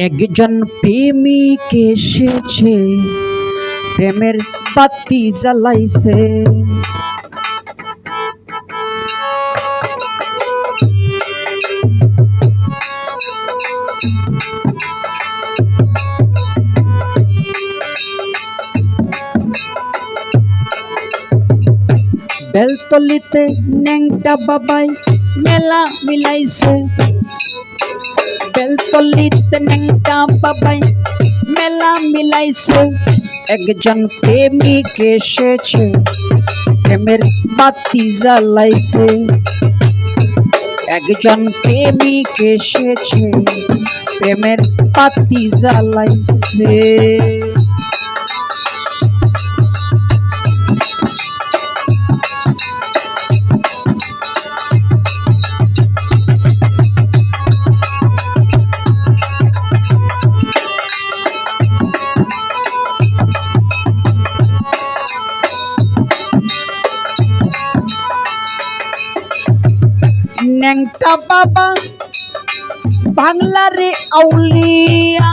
একজন প্রেমিক এসেছে, প্রেমের বাতি জ্বালাইছে। বেলতলিতে ন্যাংটা বাবাই মেলা মিলাইছে। বেলতলিতে ন্যাংটা বাবাই মেলা মিলাইছে। একজন প্রেমিক এসেছে, প্রেমের বাতি জ্বালাইছে। একজন প্রেমিক এসেছে, প্রেমের বাতি জ্বালাইছে। ন্যাংটা বাবা বাংলারে আউলিয়া,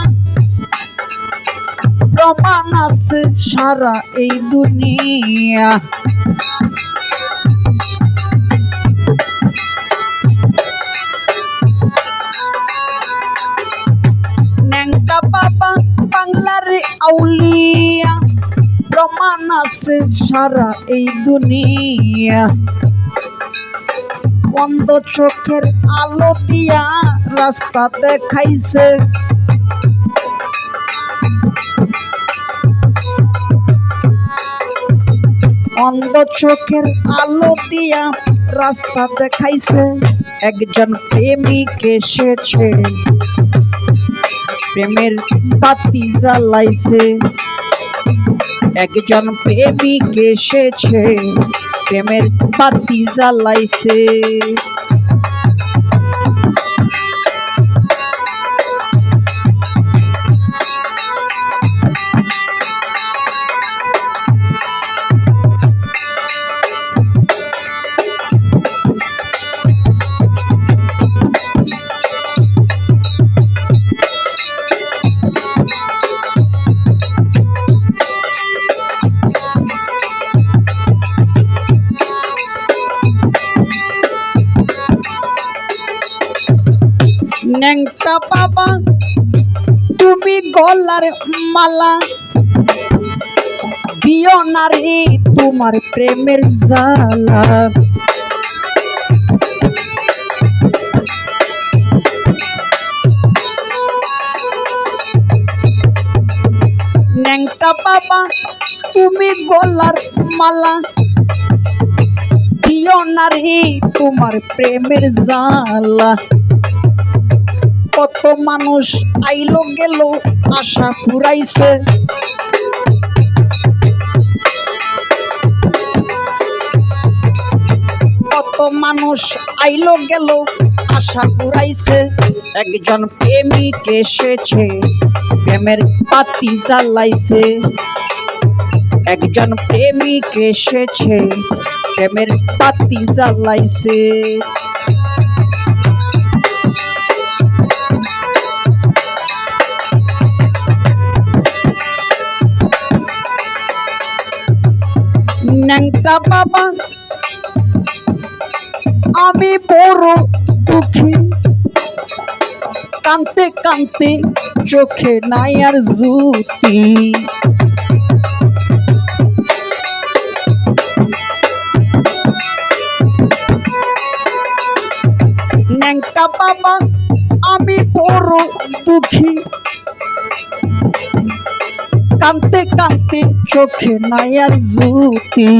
প্রমাণ আছে সারা এই দুনিয়া। ন্যাংটা বাবা বাংলারে আউলিয়া, প্রমাণ আছে সারা এই দুনিয়া। অন্ধ চোখের আলো দিয়া রাস্তা দেখাইছে। অন্ধ চোখের আলো দিয়া রাস্তা দেখাইছে। একজন প্রেমিক এসেছে, প্রেমের বাতি জ্বালাইছে। একজন প্রেমিক এসেছে, প্রেমের বাতি জ্বালাইছে। ন্যাংটা বাবা তুমি গলার মালা দিও না রে তোমার প্রেমের জ্বালা। ন্যাংটা বাবা তুমি গলার মালা দিও না রে তোমার প্রেমের জ্বালা। কত মানুষ আইলো গেল আশা পুরাইছে। কত মানুষ আইলো গেল আশা পুরাইছে। একজন প্রেমিক এসেছে, প্রেমের বাতি জ্বালাইছে। একজন প্রেমিক এসেছে, প্রেমের বাতি জ্বালাইছে। ন্যাংটা বাবা আমি বড় দুঃখী, কাঁদতে কাঁদতে চোখে নাই আর জ্যোতি। ন্যাংটা বাবা আমি বড় দুঃখী, কাঁদতে কাঁদতে চোখে নাই আর জ্যোতি।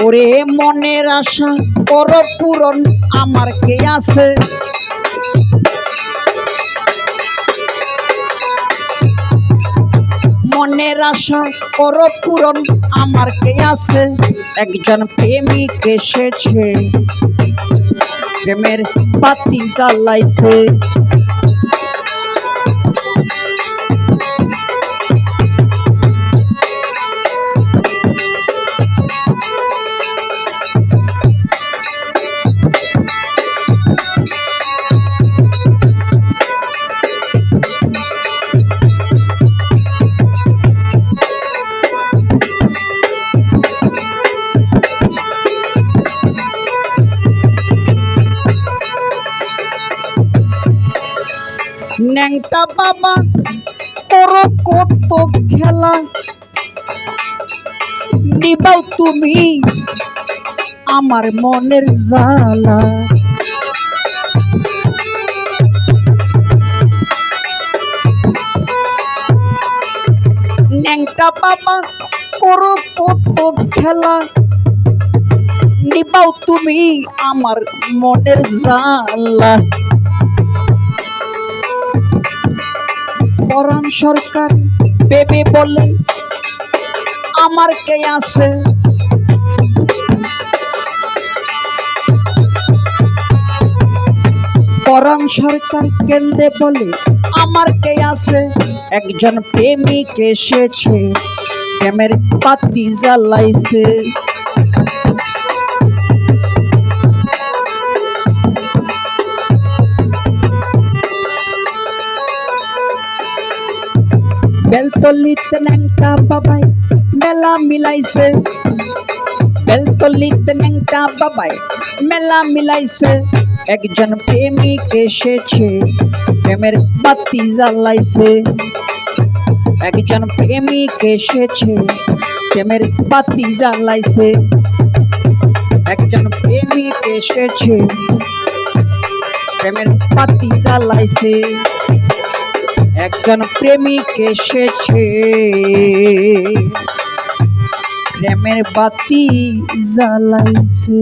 ওরে মনের আশা কর পূরণ আমার কে আছে। মনের আশা কর পূরণ আমার কে আছে। একজন প্রেমিক এসেছে, প্রেমের বাতি জ্বালাইছে। ন্যাংটা বাবা করো কত খেলা, নিবাও তুমি আমার মনের জ্বালা। ন্যাংটা বাবা করো কত খেলা, নিবাও তুমি আমার মনের জ্বালা। পরাণ সরকার বেবে বলে আমার কে আছে, পরাণ সরকার কেন্দ্রে বলে আমার কে আছে। একজন প্রেমিক এসেছে প্রেমের বাতি জ্বালাইছে। বেলতলিতে ন্যাংটা বাবাই মেলা মিলাইছে, বেলতলিতে ন্যাংটা বাবাই মেলা মিলাইছে। একজন প্রেমিক এসেছে প্রেমের বাতি জ্বালাইছে। একজন প্রেমিক এসেছে প্রেমের বাতি জ্বালাইছে। একজন প্রেমিক এসেছে প্রেমের বাতি জ্বালাইছে। একজন প্রেমিক এসেছে প্রেমের বাতি জ্বালাইছে।